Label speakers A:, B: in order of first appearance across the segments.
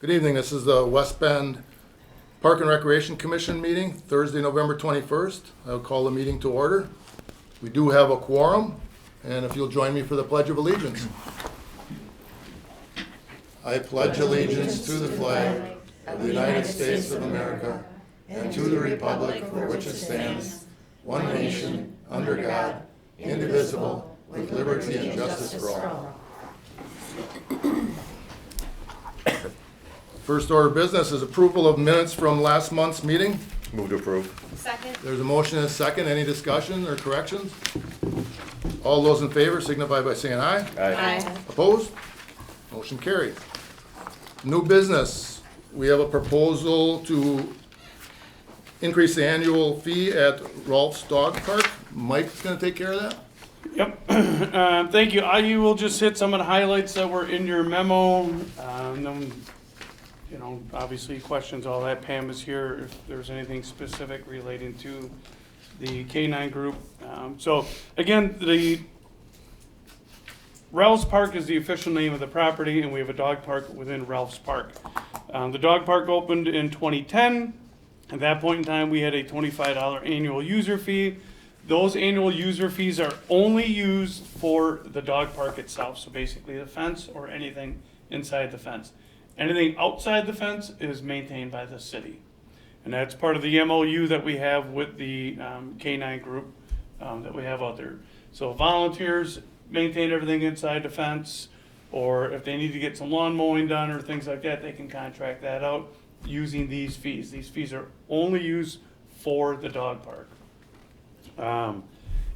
A: Good evening. This is the West Bend Park and Recreation Commission meeting, Thursday, November 21st. I'll call the meeting to order. We do have a quorum, and if you'll join me for the Pledge of Allegiance. I pledge allegiance to the flag of the United States of America and to the republic for which it stands, one nation, under God, indivisible, with liberty and justice for all. First order of business is approval of minutes from last month's meeting.
B: Move to approve.
C: Second.
A: There's a motion and a second. Any discussion or corrections? All those in favor signify by saying aye.
C: Aye.
A: Opposed? Motion carried. New business. We have a proposal to increase the annual fee at Rolfs Dog Park. Mike's gonna take care of that?
D: Yep. Thank you. I will just hit some of the highlights that were in your memo. Then, obviously questions, all that. Pam is here if there's anything specific relating to the K-9 group. So again, the Rolfs Park is the official name of the property, and we have a dog park within Rolfs Park. The dog park opened in 2010. At that point in time, we had a $25 annual user fee. Those annual user fees are only used for the dog park itself, so basically the fence or anything inside the fence. Anything outside the fence is maintained by the city. And that's part of the MOU that we have with the K-9 group that we have out there. So volunteers maintain everything inside the fence, or if they need to get some lawn mowing done or things like that, they can contract that out using these fees. These fees are only used for the dog park.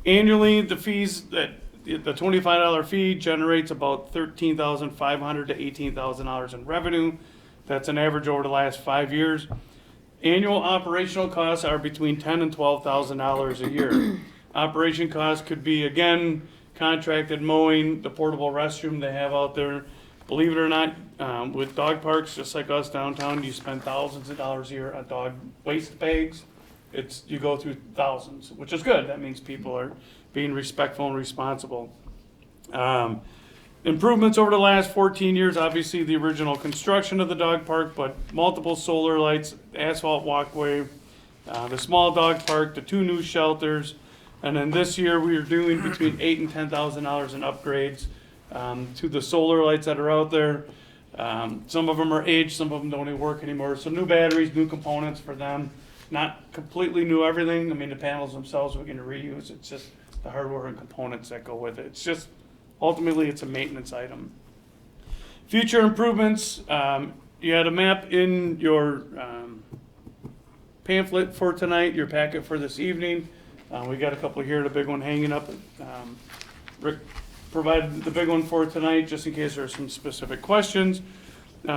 D: Annually, the fees that the $25 fee generates about $13,500 to $18,000 in revenue. That's an average over the last 5 years. Annual operational costs are between $10,000 and $12,000 a year. Operation costs could be, again, contracted mowing, the portable restroom they have out there. Believe it or not, with dog parks, just like us downtown, you spend thousands of dollars a year on dog waste bags. You go through thousands, which is good. That means people are being respectful and responsible. Improvements over the last 14 years, obviously the original construction of the dog park, but multiple solar lights, asphalt walkway, the small dog park, the 2 new shelters, and then this year we are doing between $8,000 and $10,000 in upgrades to the solar lights that are out there. Some of them are aged, some of them don't even work anymore. So new batteries, new components for them. Not completely new everything. I mean, the panels themselves we're going to reuse. It's just the hardware and components that go with it. It's just, ultimately, it's a maintenance item. Future improvements, you had a map in your pamphlet for tonight, your packet for this evening. We got a couple here, the big one hanging up. Rick provided the big one for tonight, just in case there are some specific questions.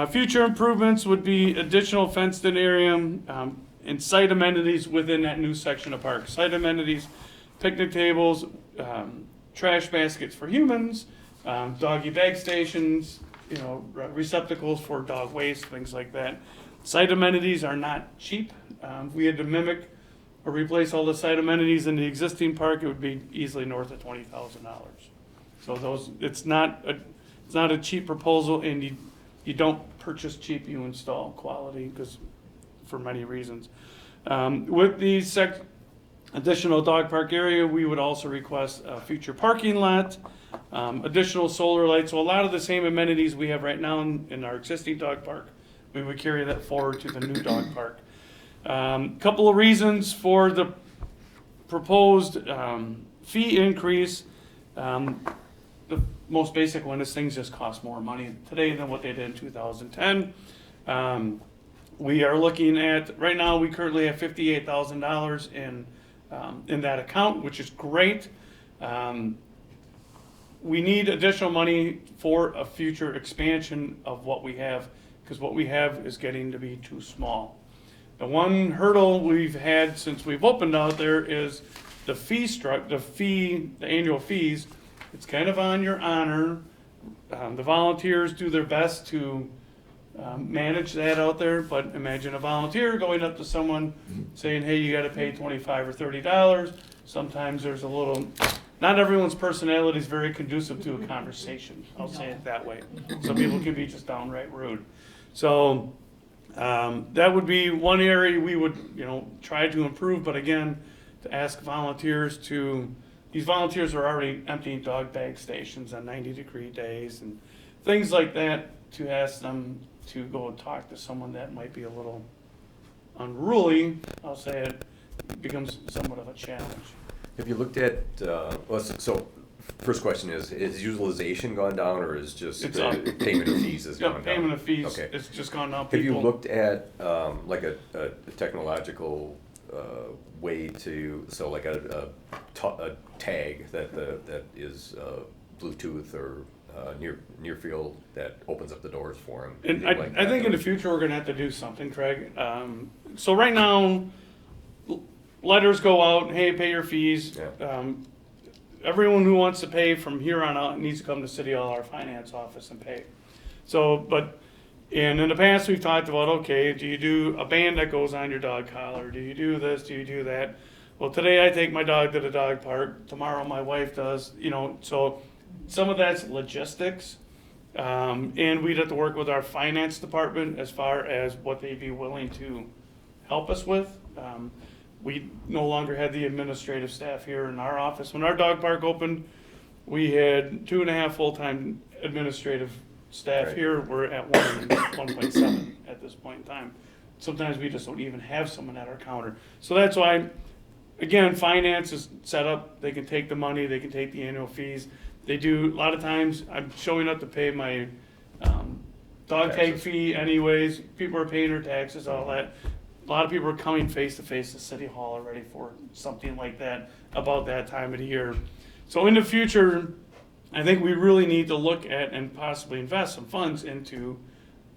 D: Future improvements would be additional fenced-in area, and site amenities within that new section of park. Site amenities, picnic tables, trash baskets for humans, doggy bag stations, receptacles for dog waste, things like that. Site amenities are not cheap. If we had to mimic or replace all the site amenities in the existing park, it would be easily north of $20,000. So it's not a cheap proposal, and you don't purchase cheap, you install quality, because for many reasons. With the additional dog park area, we would also request a future parking lot, additional solar lights. So a lot of the same amenities we have right now in our existing dog park, we would carry that forward to the new dog park. Couple of reasons for the proposed fee increase. The most basic one is things just cost more money today than what they did in 2010. We are looking at, right now, we currently have $58,000 in that account, which is great. We need additional money for a future expansion of what we have, because what we have is getting to be too small. The one hurdle we've had since we've opened out there is the annual fees. It's kind of on your honor. The volunteers do their best to manage that out there, but imagine a volunteer going up to someone saying, hey, you got to pay $25 or $30. Sometimes there's not everyone's personality is very conducive to a conversation. I'll say it that way. Some people can be just downright rude. So that would be one area we would, try to improve, but again, to ask volunteers these volunteers are already emptying dog bag stations on 90-degree days and things like that, to ask them to go and talk to someone that might be a little unruly, I'll say it, becomes somewhat of a challenge.
B: Have you looked at, so first question is utilization gone down, or is just
D: It's up.
B: payment of fees has gone down?
D: Payment of fees,
B: Okay.
D: it's just gone up.
B: Have you
D: People-
B: looked at like a technological way to, so like a tag that is Bluetooth or near field that opens up the doors for them?
D: And I think in the future, we're gonna have to do something, Craig. So right now, letters go out, hey, pay your fees.
B: Yeah.
D: Everyone who wants to pay from here on out needs to come to City Hall, our finance office, and pay. So, and in the past, we've talked about, okay, do you do a band that goes on your dog collar? Do you do this? Do you do that? Well, today I take my dog to the dog park. Tomorrow my wife does, so some of that's logistics. And we'd have to work with our finance department as far as what they'd be willing to help us with. We no longer had the administrative staff here in our office. When our dog park opened, we had 2.5 full-time administrative staff
B: Right.
D: here. We're at 1.7 at this point in time. Sometimes we just don't even have someone at our counter. So that's why, again, finance is set up. They can take the money, they can take the annual fees. They do, a lot of times, I'm showing up to pay my dog tag
B: Taxes.
D: fee anyways. People are paying their taxes, all that. A lot of people are coming face to face to City Hall already for something like that about that time of the year. So in the future, I think we really need to look at and possibly invest some funds into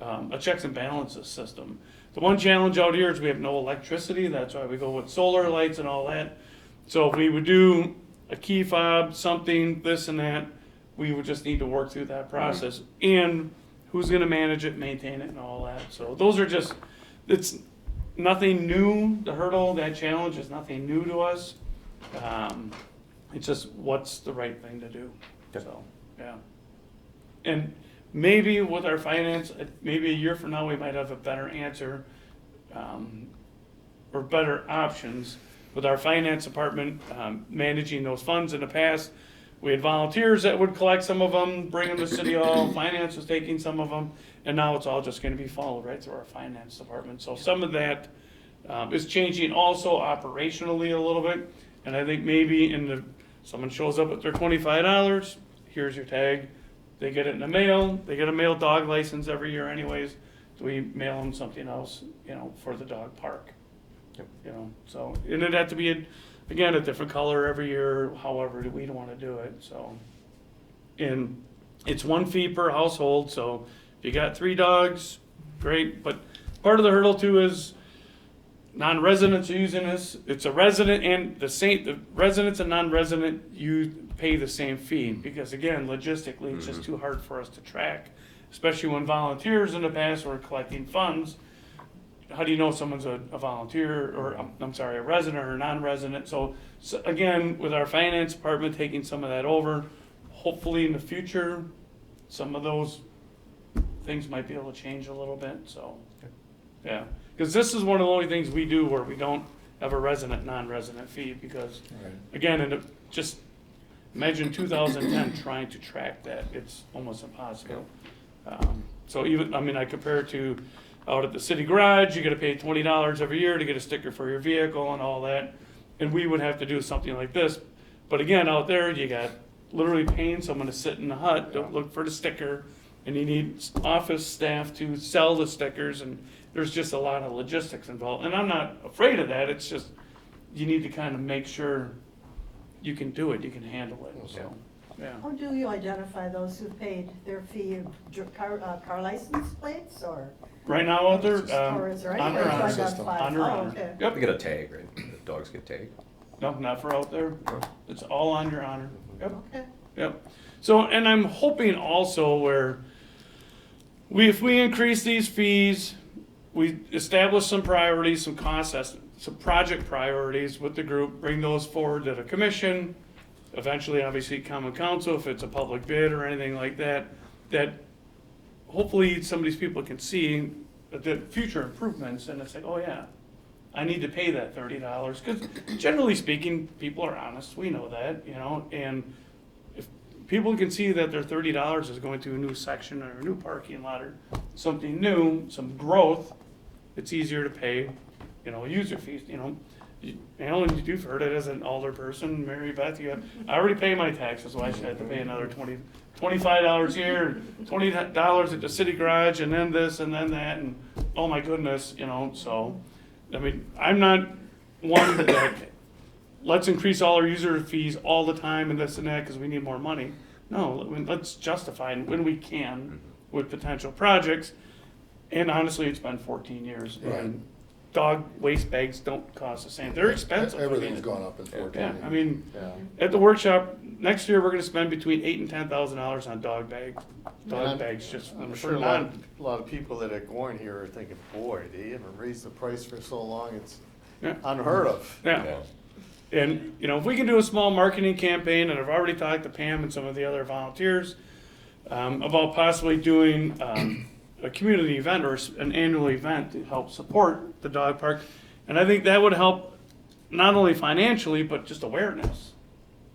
D: a checks and balances system. The one challenge out here is we have no electricity. That's why we go with solar lights and all that. So if we would do a key fob, something, this and that, we would just need to work through that process. And who's gonna manage it, maintain it, and all that. So those are just, it's nothing new. The hurdle, that challenge is nothing new to us. It's just what's the right thing to do.
B: Okay.
D: So, yeah. And maybe with our finance, maybe a year from now, we might have a better answer, or better options with our finance department, managing those funds. In the past, we had volunteers that would collect some of them, bring them to City Hall, finance was taking some of them, and now it's all just gonna be followed right through our finance department. So some of that is changing also operationally a little bit, and I think maybe someone shows up with their $25, here's your tag, they get it in the mail, they get a mail dog license every year anyways, so we mail them something else, for the dog park.
B: Yep.
D: So, and it'd have to be, again, a different color every year, however we'd wanna do it, so. And it's 1 fee per household, so if you got 3 dogs, great, but part of the hurdle too is non-residents are using this. It's a resident and the residents and non-resident, you pay the same fee, because again, logistically, it's just too hard for us to track, especially when volunteers in the past were collecting funds. How do you know someone's a volunteer, or a resident or non-resident? So again, with our finance department taking some of that over, hopefully in the future, some of those things might be able to change a little bit, so, yeah. Because this is one of the only things we do where we don't have a resident, non-resident fee, because, again, just imagine 2010 trying to track that, it's almost impossible. So even, I compare it to out at the city garage, you gotta pay $20 every year to get a sticker for your vehicle and all that, and we would have to do something like this. But again, out there, you got literally paying someone to sit in the hut, to look for the sticker, and you need office staff to sell the stickers, and there's just a lot of logistics involved. And I'm not afraid of that, it's just, you need to kind of make sure you can do it, you can handle it, so, yeah.
C: How do you identify those who paid their fee, car license plates, or?
D: Right now out there,
C: Or is there any
D: Honor
C: way to
D: Honor
C: identify?
D: Honor
C: Oh,
D: Honor.
C: okay.
D: Yep,
B: We get a tag, right? The dogs get tagged.
D: no, not for out there, it's all on your honor, yep.
C: Okay.
D: Yep. So, and I'm hoping also where if we increase these fees, we establish some priorities, some cost estimates, some project priorities with the group, bring those forward to the commission, eventually, obviously, common council, if it's a public bid or anything like that, that hopefully some of these people can see the future improvements, and it's like, oh yeah, I need to pay that $30, because generally speaking, people are honest, we know that, you know, and if people can see that their $30 is going to a new section or a new parking lot or something new, some growth, it's easier to pay, you know, user fees, you know. Alan, you've heard it as an older person, Mary Beth, I already pay my taxes, why should I have to pay another $25 here, $20 at the city garage, and then this, and then that, and oh my goodness, you know, so, I mean, I'm not one that, let's increase all our user fees all the time and this and that, because we need more money. No, I mean, let's justify it when we can with potential projects, and honestly, it's been 14 years.
A: Right.
D: And dog waste bags don't cost the same, they're expensive.
A: Everything's gone up in 14
D: Yeah,
A: years.
D: I mean,
E: Yeah.
D: at the workshop, next year, we're gonna spend between $8,000 and $10,000 on dog
E: I'm-
D: bags, just
E: I'm
D: for
E: sure a
D: non,
E: lot of people that are going here are thinking, boy, they haven't raised the price for so long, it's
D: Yeah.
E: unheard of.
D: yeah. And, you know, if we can do a small marketing campaign, and I've already talked to Pam and some of the other volunteers, about possibly doing, a community event or an annual event to help support the dog park. And I think that would help not only financially, but just awareness.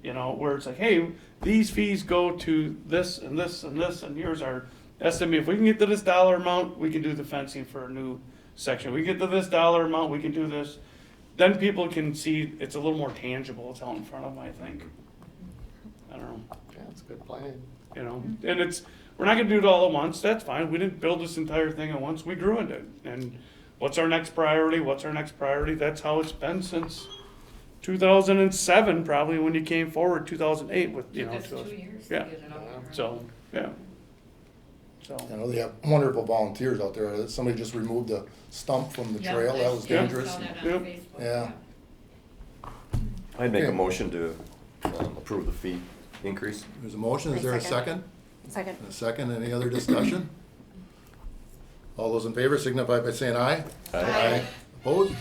D: You know, where it's like, hey, these fees go to this and this and this, and here's our estimate. If we can get to this dollar amount, we can do the fencing for a new section. We get to this dollar amount, we can do this. Then people can see it's a little more tangible. It's out in front of them, I think. I don't know,
E: Yeah, it's a good plan.
D: you know, and we're not gonna do it all at once. That's fine. We didn't build this entire thing at once. We grew into it. And what's our next priority? What's our next priority? That's how it's been since 2007, probably, when you came forward, 2008 with, you know.
F: That's 2 years to
D: Yeah.
F: get it up and running.
D: So, yeah. So,
A: I know they have wonderful volunteers out there. Somebody just removed the stump from the
F: Yeah,
A: trail. That was
F: I saw
A: dangerous.
F: that on
D: Yep.
F: Facebook,
A: Yeah.
B: I'd make a
A: Okay.
B: motion to approve the fee increase.
A: There's a motion. Is there a second?
G: Second.
A: A second. Any other discussion? All those in favor signify by saying aye.
F: Aye.
A: Opposed?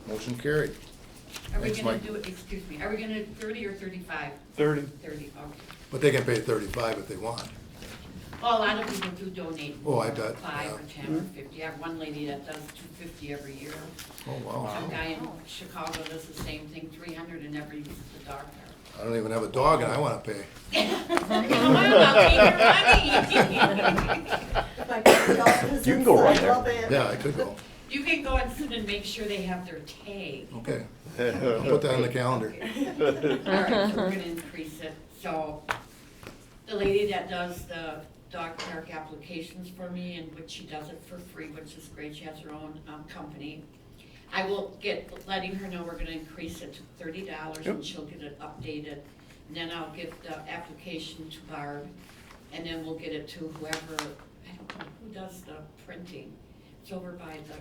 A: Motion carried.
F: Are we
A: Thanks,
F: gonna
A: Mike.
F: do it, excuse me, are we gonna do 30 or 35?
D: 30.
F: 30, okay.
A: But they can pay 35 if they want.
F: Well, a lot of people do donate.
A: Oh, I bet,
F: 5
A: yeah.
F: or 10 or 50. I have one lady that does 250 every year.
A: Oh, wow.
F: Some guy in Chicago does the same thing, 300 and never uses the dog park.
A: I don't even have a dog and I want to pay.
F: Come on, I'll pay your money.
C: If I put the office
B: You can go right
C: inside,
B: there.
C: I'll pay it.
A: Yeah, I could go.
F: You can go and sit and make sure they have their tag.
A: Okay. I'll put that on the calendar.
F: All right, so we're gonna increase it. So the lady that does the dog park applications for me, and which she does it for free, which is great, she has her own company. I will letting her know we're gonna increase it to $30 and she'll get it updated. And then I'll get the application to Barb, and then we'll get it to whoever, I don't know, who does the printing. It's over by the,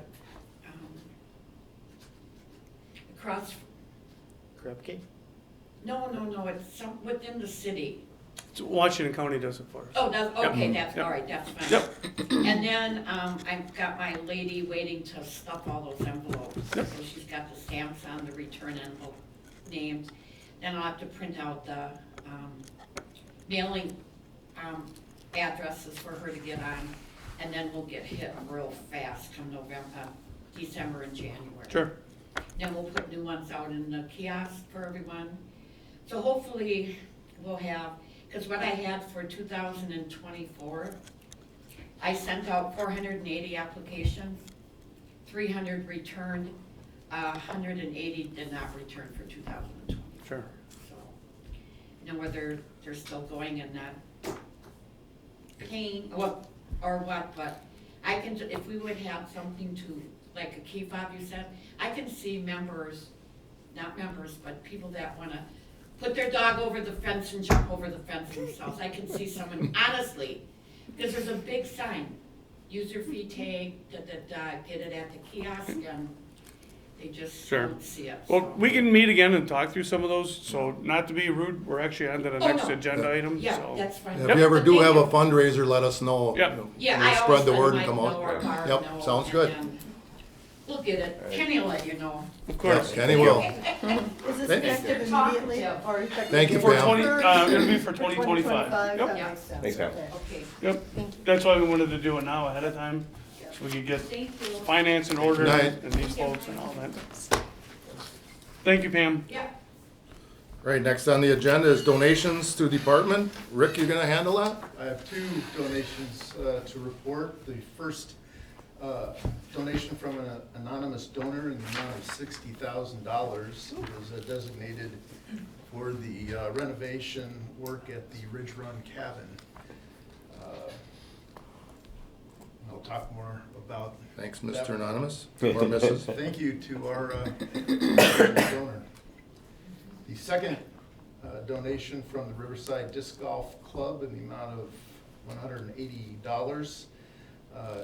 F: across,
E: Krupke?
F: no, it's some, within the city.
D: Washington County does it for us.
F: Oh, that's, okay,
D: Yep.
F: that's,
D: Yep.
F: all right, that's fine.
D: Yep.
F: And then, I've got my lady waiting to stuff all those envelopes. So she's got the stamps on the return envelope names. Then I'll have to print out the, mailing, addresses for her to get on. And then we'll get hit real fast come December and January.
D: Sure.
F: Then we'll put new ones out in the kiosk for everyone. So hopefully we'll have, because what I had for 2024, I sent out 480 applications, 300 returned, 180 did not return for 2020.
D: Sure.
F: So, you know, whether they're still going and not paying, or what, but I can, if we would have something to, like a key fob you said, I can see members, not members, but people that wanna put their dog over the fence and jump over the fence themselves. I can see someone, honestly, because there's a big sign, user fee tag, get it at the kiosk, and they just
D: Sure.
F: don't see it.
D: Well,
F: so.
D: we can meet again and talk through some of those, so not to be rude, we're actually on to the
F: Oh,
D: next
F: no.
D: agenda item,
F: Yeah,
D: so.
F: that's fine.
A: If you ever do
F: Thank
A: have a
F: you.
A: fundraiser, let us know.
D: Yep.
A: You know,
F: Yeah,
A: we'll
F: I
A: spread
F: always
A: the
F: let
A: word and
F: Mike
A: come
F: know
A: out.
F: or Barb
A: Yep,
F: know,
A: sounds
F: and
A: good.
F: then We'll get it.
B: All right.
F: Kenny will let you know.
D: Of course.
A: Kenny will.
C: Is this
A: Thank you.
C: effective immediately or effective?
A: Thank you,
D: For
A: Pam.
D: 20, it'll be for 2025.
C: 2025,
D: Yep.
C: that
F: Yeah.
C: makes sense.
B: Thanks, Pam.
C: Okay.
F: Okay.
D: Yep, that's why we wanted to do it now ahead of time, so we could get
F: Thank you.
D: finance in order
A: Night.
D: and these folks and all that. Thank you, Pam.
F: Yeah.
A: Right, next on the agenda is donations to department. Rick, you gonna handle that?
G: I have two donations to report. The first donation from an anonymous donor in the amount of $60,000 was designated for the renovation work at the Ridge Run Cabin. I'll talk more about.
A: Thanks,
G: that
A: Mr.
G: one.
A: Anonymous, or Mrs.
G: Thank you to our donor. The second donation from the Riverside Disc Golf Club in the amount of $180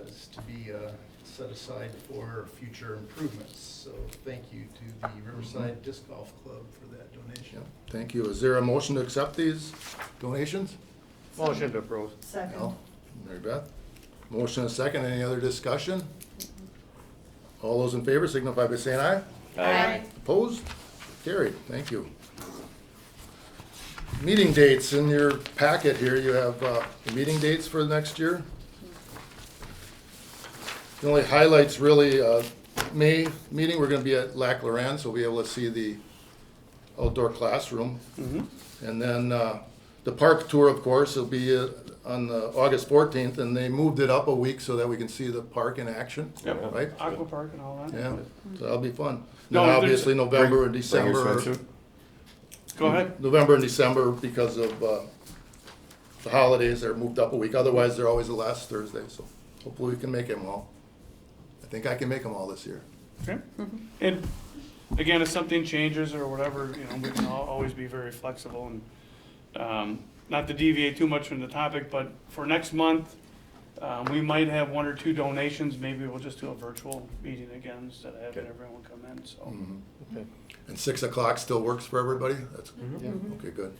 G: is to be set aside for future improvements. So thank you to the Riverside Disc Golf Club for that donation.
A: Thank you. Is there a motion to accept these donations?
E: Motion to approve.
C: Second.
A: Al? Mary Beth? Motion and second. Any other discussion? All those in favor signify by saying aye.
F: Aye.
A: Opposed? Carried. Thank you. Meeting dates in your packet here. You have the meeting dates for next year. The only highlights really, May meeting, we're gonna be at Lac Loran, so we'll be able to see the outdoor classroom. And then the park tour, of course, will be on August 14th, and they moved it up a week so that we can see the park in action.
D: Yep.
A: Right?
D: Aqua Park and all that.
A: Yeah, so that'll be fun.
D: No,
A: Then
D: there's-
A: obviously November and
B: Bring your
A: December.
B: swimsuit.
D: Go ahead.
A: November and December, because of the holidays, they're moved up a week. Otherwise, they're always the last Thursday, so hopefully we can make them all. I think I can make them all this year.
D: Okay. And again, if something changes or whatever, you know, we can always be very flexible and, not to deviate too much from the topic, but for next month, we might have one or two donations. Maybe we'll just do a virtual meeting again instead of having
B: Okay.
D: everyone come in, so.
E: Okay.
A: And 6 o'clock still works for everybody? That's, okay, good.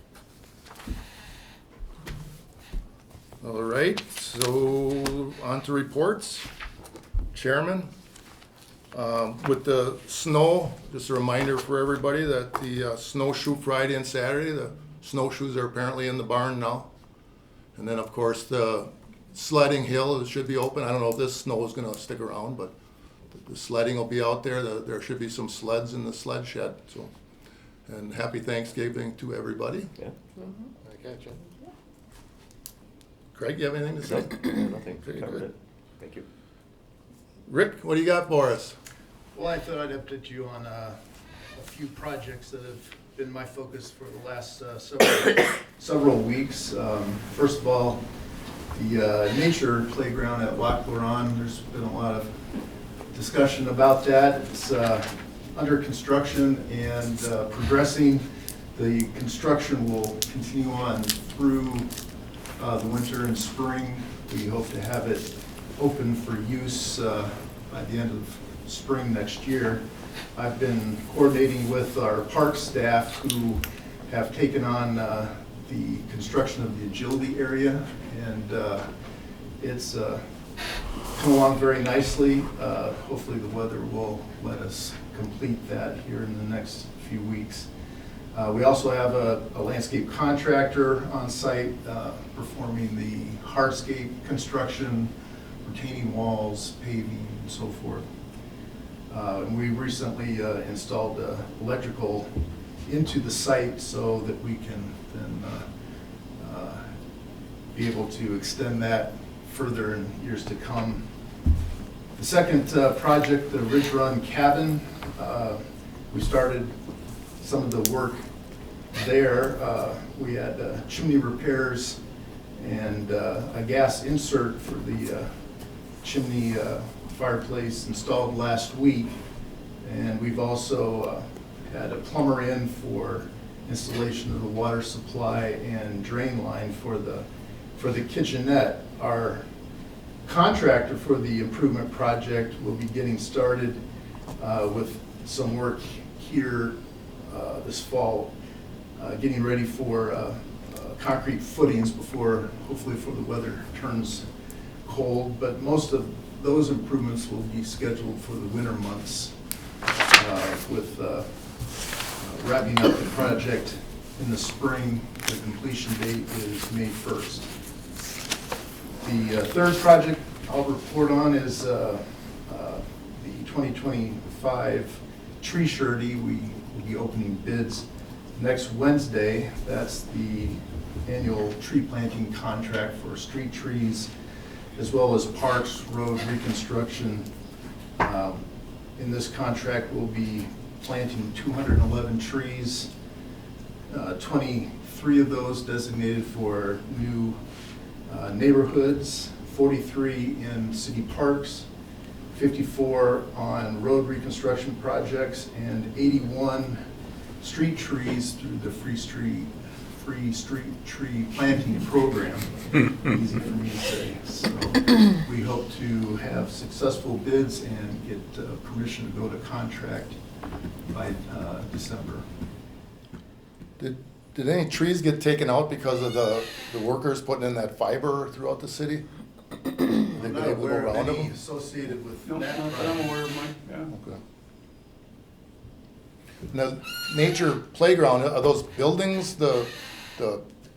A: All right, so on to reports. Chairman, with the snow, just a reminder for everybody that the snowshoe Friday and Saturday, the snowshoes are apparently in the barn now. And then, of course, the sledding hill should be open. I don't know if this snow is gonna stick around, but the sledding will be out there. There should be some sleds in the sled shed, so. And happy Thanksgiving to everybody.
B: Yeah,
E: I got you.
A: Craig, you have anything to say?
B: nothing,
A: Very
B: covered
A: good.
B: it. Thank you.
A: Rick, what do you got for us?
G: Well, I thought I'd update you on a few projects that have been my focus for the last several weeks. First of all, the nature playground at Lac Loran, there's been a lot of discussion about that. It's under construction and progressing. The construction will continue on through the winter and spring. We hope to have it open for use by the end of spring next year. I've been coordinating with our park staff who have taken on the construction of the agility area, and it's come along very nicely. Hopefully the weather will let us complete that here in the next few weeks. We also have a landscape contractor on site performing the hardscape construction, retaining walls, paving, and so forth. And we recently installed electrical into the site so that we can then be able to extend that further in years to come. The second project, the Ridge Run Cabin, we started some of the work there. We had chimney repairs and a gas insert for the chimney fireplace installed last week. And we've also had a plumber in for installation of the water supply and drain line for the kitchenette. Our contractor for the improvement project will be getting started with some work here this fall, getting ready for concrete footings hopefully before the weather turns cold. But most of those improvements will be scheduled for the winter months, with wrapping up the project in the spring. The completion date is May 1st. The third project I'll report on is the 2025 tree surety. We will be opening bids next Wednesday. That's the annual tree planting contract for street trees, as well as parks, road reconstruction. In this contract, we'll be planting 211 trees, 23 of those designated for new neighborhoods, 43 in city parks, 54 on road reconstruction projects, and 81 street trees through the free street tree planting program. Easy for me to say. So we hope to have successful bids and get permission to go to contract by December.
A: Did any trees get taken out because of the workers putting in that fiber throughout the city? They've
G: I'm
A: been
G: not
A: able to go
G: aware of
A: around
G: any
A: them?
G: associated with
D: No,
G: that
D: not that I'm
G: project.
D: aware of, Mike, yeah.
A: Okay. Now, nature playground, are those buildings, the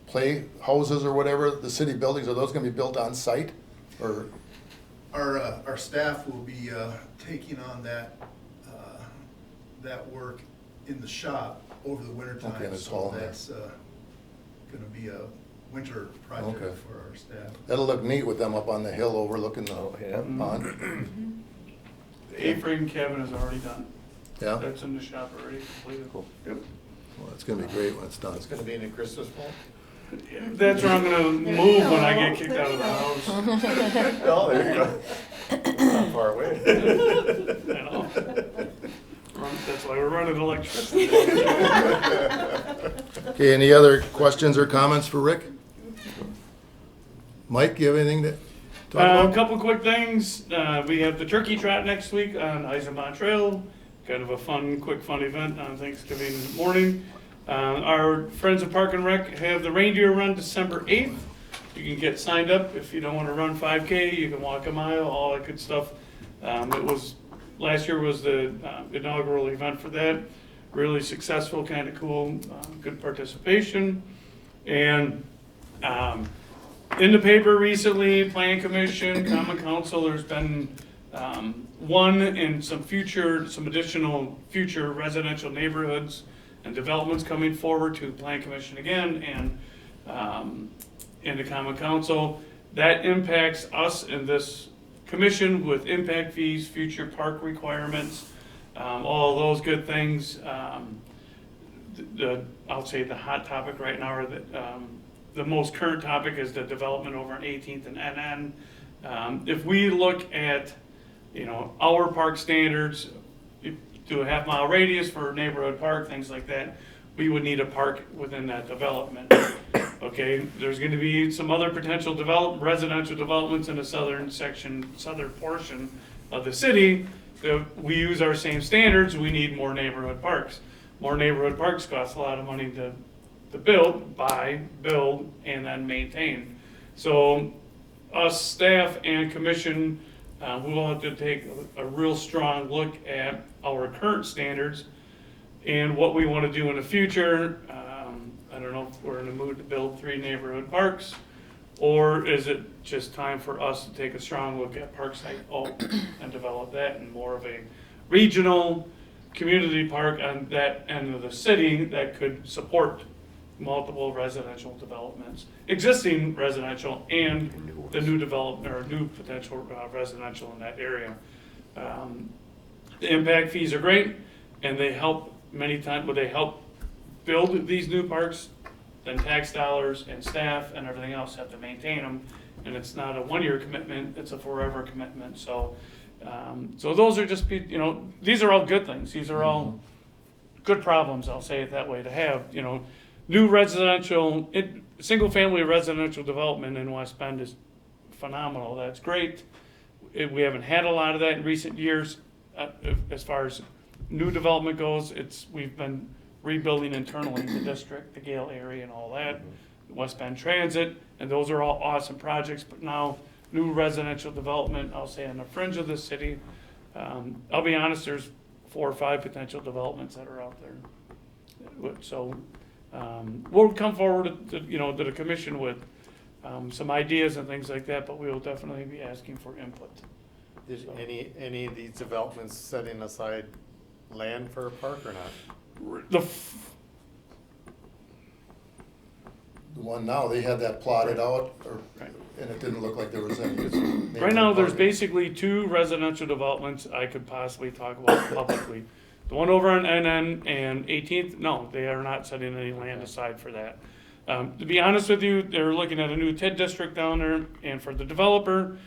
A: play houses or whatever, the city buildings, are those gonna be built on site? Or,
G: Our staff will be taking on that work in the shop over the winter
A: Okay,
G: time.
A: that's
G: So
A: all there.
G: that's gonna be a winter project
A: Okay.
G: for our staff.
A: that'll look neat with them up on the hill overlooking the
B: Oh, yeah.
A: pond.
D: The A-frame cabin is already done.
A: Yeah,
D: That's in the shop already completed. Yep.
A: well, it's gonna be great when it's done.
E: It's gonna be in the Christmas fall?
D: That's where I'm gonna move when I get kicked out of the house.
E: Oh, there you go. Not far away.
D: I know. That's why we're running electricity.
A: Okay, any other questions or comments for Rick? Mike, you have anything to talk
D: A
A: about?
D: couple quick things. We have the turkey trot next week on Eisenbahn Trail. Kind of a fun, quick fun event on Thanksgiving morning. Our friends of Park and Rec have the reindeer run December 8th. You can get signed up if you don't want to run 5K. You can walk a mile, all that good stuff. Last year was the inaugural event for that. Really successful, kind of cool, good participation. And in the paper recently, Plan Commission, Common Council, there's been one and some additional future residential neighborhoods and developments coming forward to Plan Commission again and in the Common Council. That impacts us in this commission with impact fees, future park requirements, all of those good things. I'll say the hot topic right now, or the most current topic is the development over on 18th and NN. If we look at, our park standards, do a half-mile radius for a neighborhood park, things like that, we would need a park within that development. Okay, there's gonna be some other potential residential developments in the southern portion of the city. If we use our same standards, we need more neighborhood parks. More neighborhood parks cost a lot of money to build, and then maintain. So us, staff and commission, we will have to take a real strong look at our current standards and what we want to do in the future. I don't know if we're in the mood to build 3 neighborhood parks, or is it just time for us to take a strong look at Parkside Oak and develop that in more of a regional community park on that end of the city that could support multiple residential developments, existing residential and the new development or new potential residential in that area. The impact fees are great, and they help many times, but they help build these new parks, then tax dollars and staff and everything else have to maintain them. And it's not a 1-year commitment, it's a forever commitment. So those are just, these are all good things. These are all good problems, I'll say it that way, to have, new residential, single-family residential development in West Bend is phenomenal. That's great. We haven't had a lot of that in recent years. As far as new development goes, we've been rebuilding internally the district, the Gale area and all that, West Bend Transit, and those are all awesome projects, but now new residential development, I'll say on the fringe of the city. I'll be honest, there's 4 or 5 potential developments that are out there. So, we'll come forward to, to the commission with, some ideas and things like that, but we will definitely be asking for input.
E: Is any of these developments setting aside land for a park or not?
D: The,
A: The one now, they had that plotted out,
D: Right.
A: and it didn't look like there was any.
D: right now, there's basically 2 residential developments I could possibly talk about publicly. The one over on NN and 18th, no, they are not setting any land aside for that. To be honest with you, they're looking at a new TID district down there, and for the developer,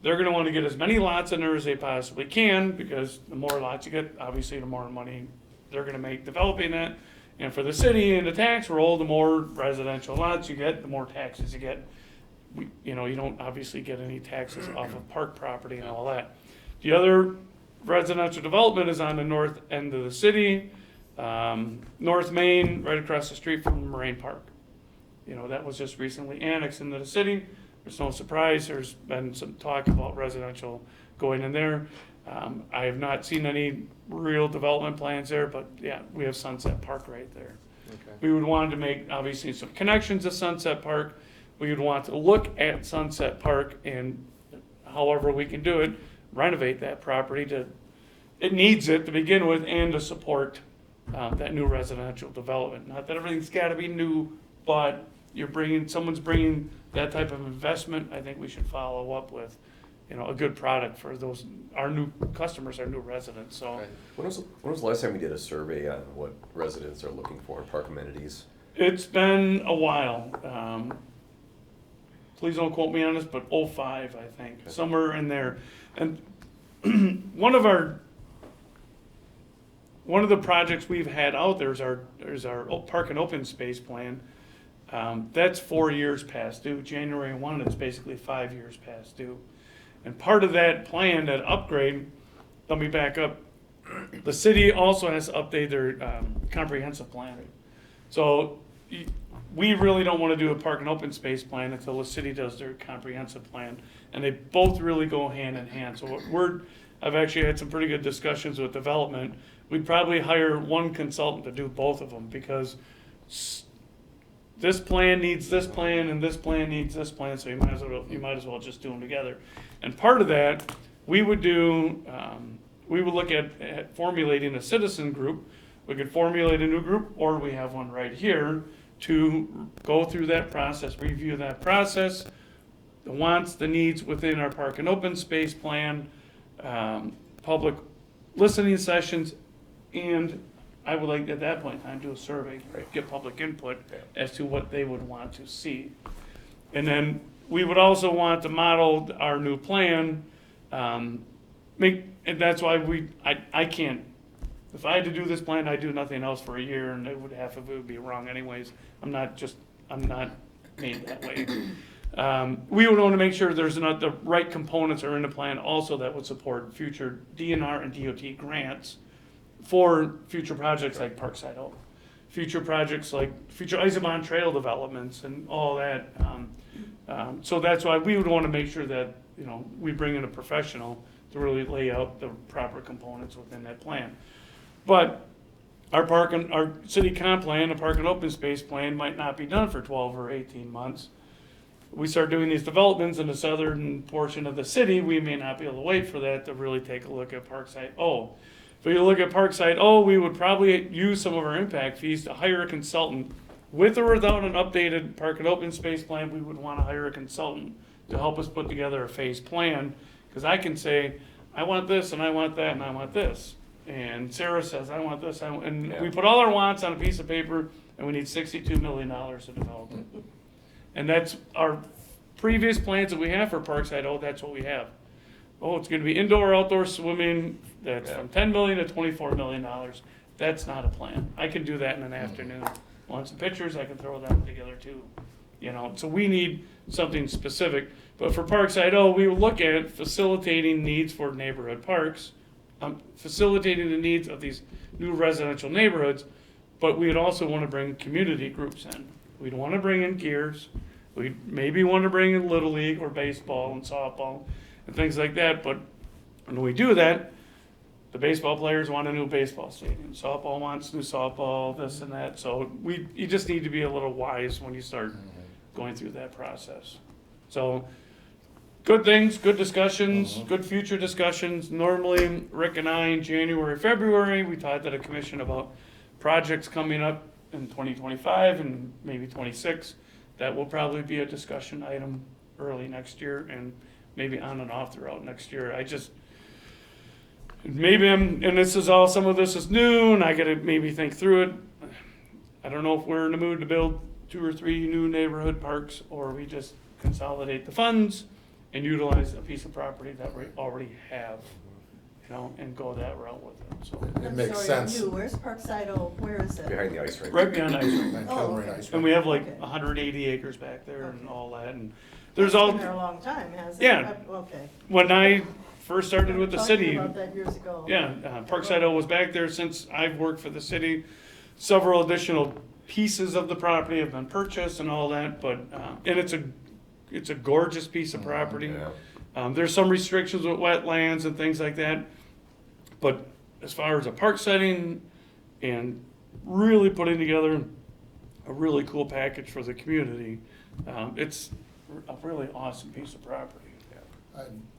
D: they're gonna wanna get as many lots in there as they possibly can, because the more lots you get, obviously, the more money they're gonna make developing that. And for the city and the tax roll, the more residential lots you get, the more taxes you get. You don't obviously get any taxes off of park property and all that. The other residential development is on the north end of the city, North Main, right across the street from Moraine Park. That was just recently annexed into the city. There's no surprise, there's been some talk about residential going in there. I have not seen any real development plans there, but yeah, we have Sunset Park right there.
E: Okay.
D: We would want to make, obviously, some connections to Sunset Park. We would want to look at Sunset Park and however we can do it, renovate that property it needs it to begin with and to support that new residential development. Not that everything's gotta be new, but someone's bringing that type of investment, I think we should follow up with, a good product for our new customers, our new residents, so.
E: Right.
B: When was the last time we did a survey on what residents are looking for in park amenities?
D: It's been a while. Please don't quote me on this, but 05, I think, somewhere in there. And one of the projects we've had out there is our park and open space plan. That's 4 years past due. January 1, it's basically 5 years past due. And part of that plan, that upgrade, let me back up. The city also has to update their comprehensive plan. So we really don't want to do a park and open space plan until the city does their comprehensive plan. And they both really go hand in hand. So I've actually had some pretty good discussions with development. We'd probably hire one consultant to do both of them, because this plan needs this plan and this plan needs this plan, so you might as well just do them together. And part of that, we would look at formulating a citizen group. We could formulate a new group, or we have one right here to go through that process, review that process, the wants, the needs within our park and open space plan, public listening sessions, and I would like at that point in time do a survey, get public input as to what they would want to see. And then we would also want to model our new plan, and that's why I can't, if I had to do this plan, I'd do nothing else for a year, and half of it would be wrong anyways. I'm not made that way. We would want to make sure there's not the right components are in the plan also that would support future DNR and DOT grants for future projects like Parkside Oak, future projects like future Isobond Trail developments and all that. So that's why we would want to make sure that, we bring in a professional to really lay out the proper components within that plan. But our city comp plan, the park and open space plan might not be done for 12 or 18 months. We start doing these developments in the southern portion of the city, we may not be able to wait for that to really take a look at Parkside. If you look at Parkside, we would probably use some of our impact fees to hire a consultant. With or without an updated park and open space plan, we would want to hire a consultant to help us put together a phase plan. Because I can say, I want this, and I want that, and I want this. And Sarah says, I want this, we put all our wants on a piece of paper, and we need $62 million to develop it. And that's our previous plans that we have for Parkside, that's what we have. It's gonna be indoor, outdoor swimming, that's from $10 million to $24 million. That's not a plan. I can do that in an afternoon. Want some pictures, I can throw that together too. So we need something specific. But for Parkside, we will look at facilitating needs for neighborhood parks, facilitating the needs of these new residential neighborhoods, but we'd also want to bring community groups in. We'd want to bring in Gears, We maybe want to bring in Little League or baseball and softball and things like that, but when we do that, the baseball players want a new baseball stadium, softball wants new softball, this and that, so you just need to be a little wise when you start going through that process. So, good things, good discussions, good future discussions. Normally, Rick and I in January, February, we talked at a commission about projects coming up in 2025 and maybe 26. That will probably be a discussion item early next year and maybe on and off throughout next year. And this is all, some of this is new and I gotta maybe think through it. I don't know if we're in the mood to build 2 or 3 new neighborhood parks, or we just consolidate the funds and utilize a piece of property that we already have, and go that route with it, so.
A: It makes
C: I'm sorry,
A: sense.
C: new. Where's Parkside O? Where is it?
B: Behind the ice rink.
D: Right behind ice rink.
A: And
C: Oh,
A: Kilroy
C: okay.
A: Ice Rink.
D: And we have like
C: Okay.
D: 180 acres back there and all that, and there's
C: It's
D: all,
C: been there a long time, hasn't it?
D: Yeah.
C: Okay.
D: when I first started with the
C: Talking
D: city,
C: about that years ago.
D: yeah, Parkside O was back there since I've worked for the city. Several additional pieces of the property have been purchased and all that, but, and it's a gorgeous piece of property.
B: Yeah.
D: There's some restrictions with wetlands and things like that, but as far as a park setting and really putting together a really cool package for the community, it's a really awesome piece of property.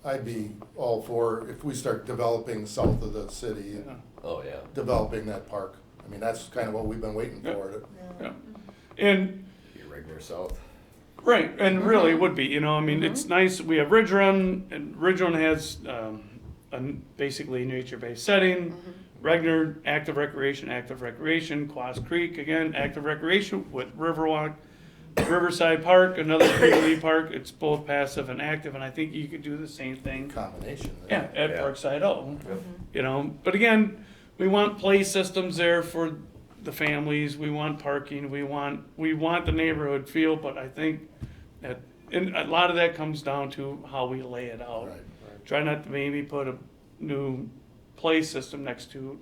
A: I'd be all for, if we start developing south of the city,
D: Yeah.
B: Oh, yeah.
A: developing that park. I mean, that's kind of what we've been waiting
D: Yeah.
A: for.
D: Yeah. And
B: Be Regner South.
D: right, and really it would be, I mean, it's nice, we have Ridge Run, and Ridge Run has, basically nature-based setting. Regner, active recreation, Quas Creek, again, active recreation with Riverwalk. Riverside Park, another community park, it's both passive and active, and I think you could do the same thing,
A: Combination.
D: yeah, at
B: Yeah.
D: Parkside O.
B: Yep.
D: But again, we want play systems there for the families, we want parking, we want the neighborhood feel, but I think that, and a lot of that comes down to how we lay it out.
A: Right.
D: Try not to maybe put a new play system next to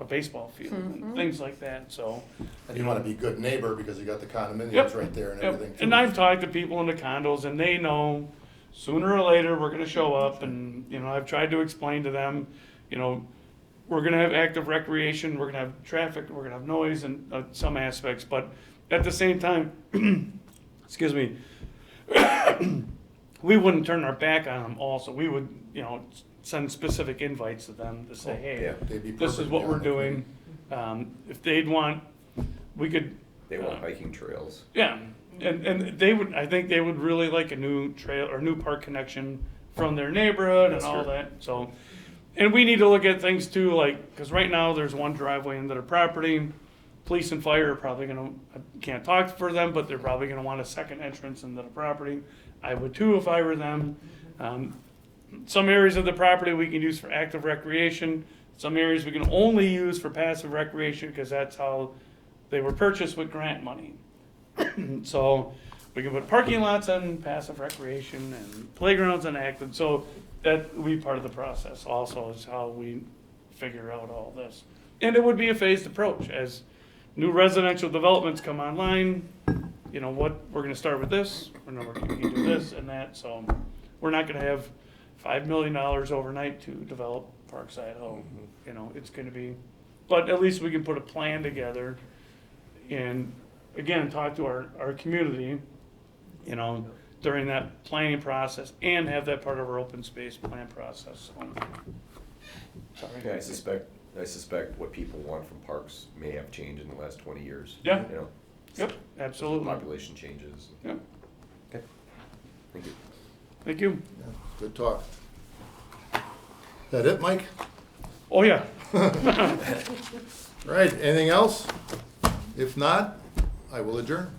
D: a baseball field and things like that, so.
A: And you want to be a good neighbor because you got the
D: Yep.
A: condominiums right there and
D: Yep.
A: everything.
D: And
A: too.
D: I've talked to people in the condos and they know sooner or later we're gonna show up and, I've tried to explain to them, we're gonna have active recreation, we're gonna have traffic, we're gonna have noise and some aspects, but at the same time, excuse me, we wouldn't turn our back on them also. We would, send specific invites to them to say, hey,
B: Yeah.
A: They'd be
D: this is
A: perfect
D: what
A: to
D: we're
A: be
D: doing. If they'd want, we could.
B: They want hiking trails.
D: Yeah, and I think they would really like a new trail or new park connection from their neighborhood and
B: That's
D: all
B: true.
D: that, so. And we need to look at things too, like, cause right now there's one driveway into their property. Police and fire are probably gonna, I can't talk for them, but they're probably gonna want a second entrance into the property. I would too if I were them. Some areas of the property we can use for active recreation. Some areas we can only use for passive recreation because that's how they were purchased with grant money. So we can put parking lots on passive recreation and playgrounds on active. So that will be part of the process also, is how we figure out all this. And it would be a phased approach as new residential developments come online. What, we're gonna start with this, we're gonna do this and that, so we're not gonna have $5 million overnight to develop Parkside Home. It's gonna be, but at least we can put a plan together and, again, talk to our community, during that planning process and have that part of our open space plan process. Sorry.
B: Yeah, I suspect what people want from parks may have changed in the last 20 years.
D: Yeah.
B: You know,
D: Yep, absolutely.
B: population changes.
D: Yep,
B: Okay, thank you.
D: thank you.
A: Yeah, good talk. That it, Mike?
D: Oh, yeah.
A: Right, anything else? If not, I will adjourn.